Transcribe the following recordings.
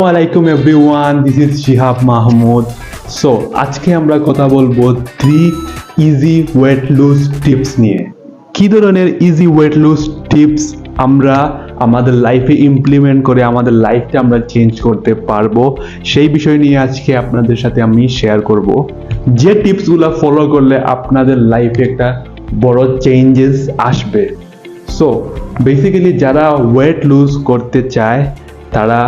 ওয়ালাইকুম everyone, this is Shihab Mahmud. So আজকে আমরা কথা বলবো 3 ইজি ওয়েট লুজ টিপস নিয়ে। কি ধরনের ইজি ওয়েট লুজ টিপস আমরা আমাদের লাইফে ইমপ্লিমেন্ট করে আমাদের লাইফটা আমরা চেঞ্জ করতে পারবো, সেই বিষয় নিয়ে আজকে আপনাদের সাথে আমি শেয়ার করব। যে টিপসগুলো ফলো করলে আপনাদের লাইফে একটা বড় চেঞ্জেস আসবে। সো বেসিক্যালি যারা ওয়েট লুজ করতে চায় তারা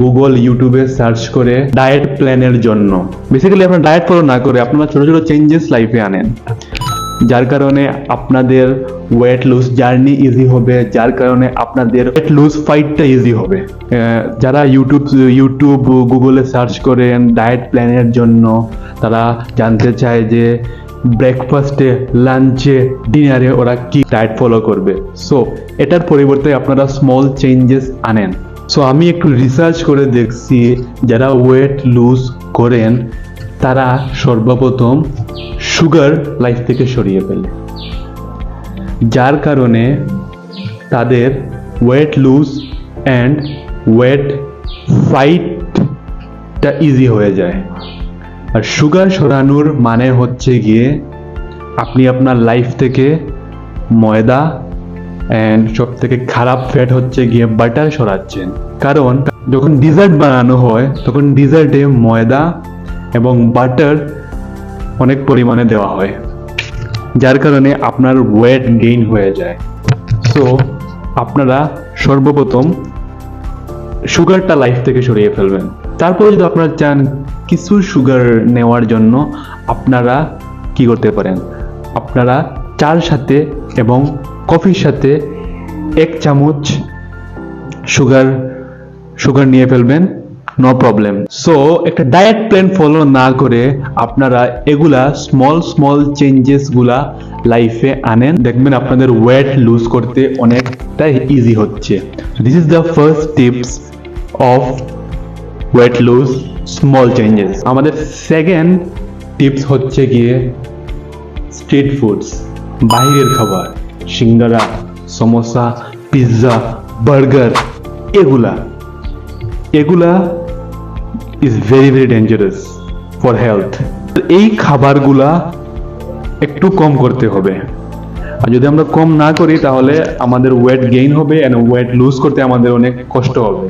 গুগল ইউটিউবে সার্চ করে ডায়েট প্ল্যানের জন্য, বেসিক্যালি আপনার ডায়েট ফলো না করে আপনারা ছোট ছোট চেঞ্জেস লাইফে আনেন, যার কারণে আপনাদের ওয়েট লুজ জার্নি ইজি হবে, যার কারণে আপনাদের ওয়েট লুজ ফাইটটা ইজি হবে। যারা ইউটিউব গুগলে সার্চ করেন ডায়েট প্ল্যানের জন্য, তারা জানতে চায় যে ব্রেকফাস্টে, লাঞ্চে, ডিনারে ওরা কি ডায়েট ফলো করবে। সো এটার পরিবর্তে আপনারা স্মল চেঞ্জেস আনেন। সো আমি একটু রিসার্চ করে দেখছি যারা ওয়েট লুজ করেন তারা সর্বপ্রথম সুগার লাইফ থেকে সরিয়ে ফেলে, যার কারণে তাদের ওয়েট লুজ অ্যান্ড ওয়েট ফাইটটা ইজি হয়ে যায়। আর সুগার সরানোর মানে হচ্ছে গিয়ে আপনি আপনার লাইফ থেকে ময়দা অ্যান্ড সব থেকে খারাপ ফ্যাট হচ্ছে গিয়ে বাটার সরাচ্ছেন। কারণ যখন ডিজার্ট বানানো হয় তখন ডিজার্টে ময়দা এবং বাটার অনেক পরিমাণে দেওয়া হয়, যার কারণে আপনার ওয়েট গেইন হয়ে যায়। সো আপনারা সর্বপ্রথম সুগারটা লাইফ থেকে সরিয়ে ফেলবেন। তারপরে যদি আপনারা চান কিছু সুগার নেওয়ার জন্য, আপনারা কি করতে পারেন, আপনারা চার সাথে এবং কফির সাথে 1 চামচ সুগার নিয়ে ফেলবেন, নো প্রবলেম। সো একটা ডায়েট প্ল্যান ফলো না করে আপনারা এগুলা স্মল চেঞ্জেস গুলা লাইফে আনেন, দেখবেন আপনাদের ওয়েট লুজ করতে অনেকটা ইজি হচ্ছে। This is the first tips of weight lose small changes. আমাদের সেকেন্ড টিপস হচ্ছে গিয়ে স্ট্রিট ফুডস, বাইরের খাবার, সিঙ্গারা, সমোসা, পিৎজা, বার্গার, এগুলা is very dangerous for health. এই খাবারগুলা একটু কম করতে হবে, আর যদি আমরা কম না করি তাহলে আমাদের ওয়েট গেইন হবে এন্ড ওয়েট লুজ করতে আমাদের অনেক কষ্ট হবে।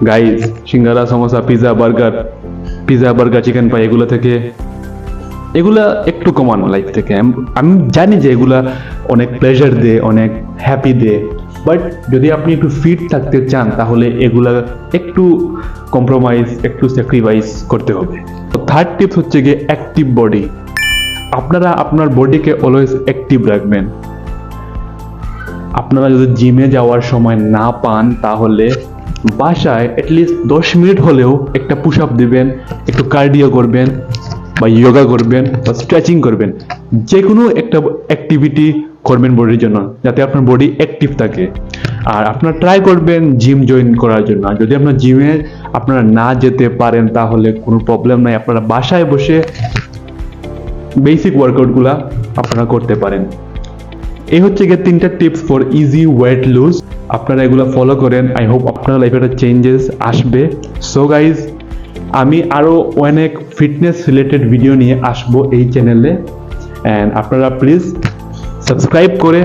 গাইজ, সিঙ্গারা, সমোসা, পিৎজা, বার্গার, চিকেন পাই, এগুলা একটু কমানো লাইফ থেকে। আমি জানি যে এগুলা অনেক প্লেজার দেয়, অনেক হ্যাপি দেয়, বাট যদি আপনি একটু ফিট থাকতে চান তাহলে এগুলা একটু কম্প্রোমাইজ, একটু স্যাক্রিফাইস করতে হবে। থার্ড টিপস হচ্ছে গিয়ে অ্যাক্টিভ বডি। আপনারা আপনার বডিকে অলওয়েজ অ্যাক্টিভ রাখবেন। আপনারা যদি জিমে যাওয়ার সময় না পান তাহলে বাসায় অ্যাটলিস্ট 10 মিনিট হলেও একটা পুশ আপ দিবেন, একটু কার্ডিও করবেন বা যোগা করবেন বা স্ট্রেচিং করবেন, যে কোনো একটা অ্যাক্টিভিটি করবেন বডির জন্য, যাতে আপনার বডি অ্যাক্টিভ থাকে। আর আপনারা ট্রাই করবেন জিম জয়েন করার জন্য। আর যদি আপনার জিমে আপনারা না যেতে পারেন তাহলে কোনো প্রবলেম নাই, আপনারা বাসায় বসে বেসিক ওয়ার্কআউটগুলা আপনারা করতে পারেন। এই হচ্ছে গিয়ে 3টা tips for easy weight lose. আপনারা এগুলো ফলো করেন, আই হোপ আপনার লাইফে একটা চেঞ্জেস আসবে। সো গাইজ, আমি আরো অনেক ফিটনেস রিলেটেড ভিডিও নিয়ে আসবো এই চ্যানেলে, অ্যান্ড আপনারা প্লিজ সাবস্ক্রাইব করে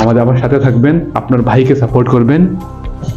আমার সাথে থাকবেন, আপনার ভাইকে সাপোর্ট করবেন।